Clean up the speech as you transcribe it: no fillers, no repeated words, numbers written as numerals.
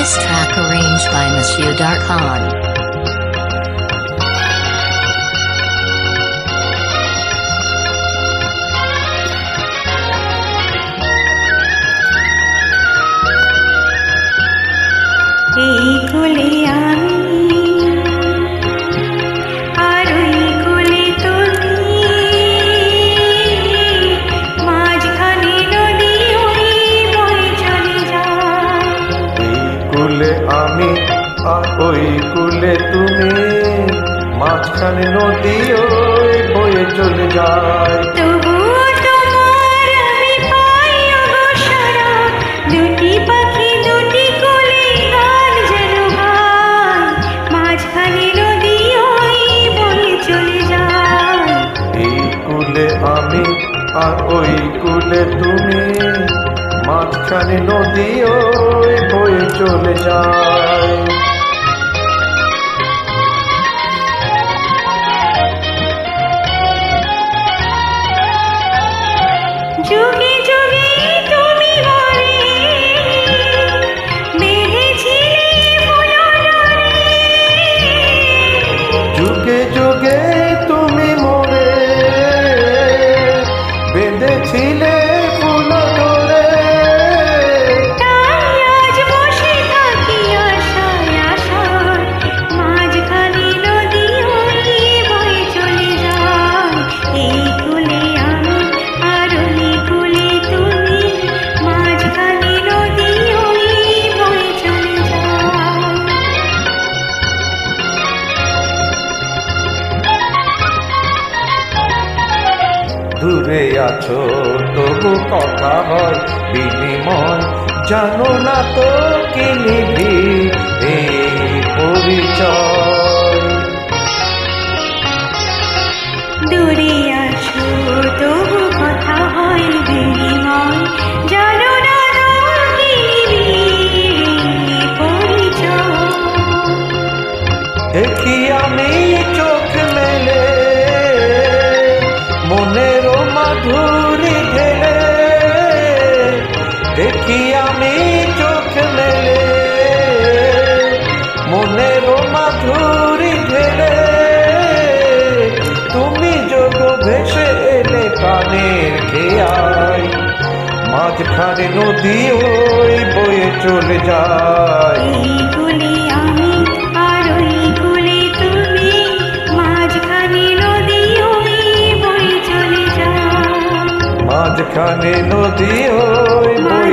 This track arranged by Monsieur Darkhan. এই কোলে আমি আর ওই কোলে তুমি, মাঝখানে নদী ওই বয়ে চলে যায়। এই কুলে আমি আর ওই কুলে তুমি, মাঝখানে নদী ওই বয়ে চলে যায়। তবুও তোমার আমি পাই অবসরা, দুটি পাখি দুটি কোলে গান যেন গায়, মাঝখানে নদী ওই বয়ে চলে যায়। এই কুলে আমি আর ওই কুলে তুমি, মাঝখানে নদী ওই বয়ে চলে যায়। যুগে যুগে তুমি মরে বেঁধেছিলে ফুলডোরে, যুগে যুগে তুমি মোরে বেঁধেছিলে ফুল ধরে। তাই আজ বসে থাকি আশায় আশায়, মাঝখানে নদী ওই বয়ে চলে যায়। এই কুলে আমি আর ওই কুলে তুমি, মাঝখানে নদী ওই বয়ে চলে যায়। দূরে আছো তবু কথা হয় বিনিময়, জানো না তো কি নিবি এই পরিচয়। দূরে আছো তবু কথা হয় বিনিময়, জানো না তো কি নিবি পরিচয়। দেখি আমি চোখ মেলে মনের মাধুরী ঢেলে, দেখি আমি চোখ মেলে মনের মাধুরী ঢেলে। তুমি যোগ ভেসে এলে প্রাণের খেয়ায়, মাঝখানে নদী ওই বয়ে চলে যায়। এই কুলে আমি আর ওই কুলে তুমি, মাঝখানে নদী ওই বয়ে চলে যায়। মাঝখানে নদী ওই বয়ে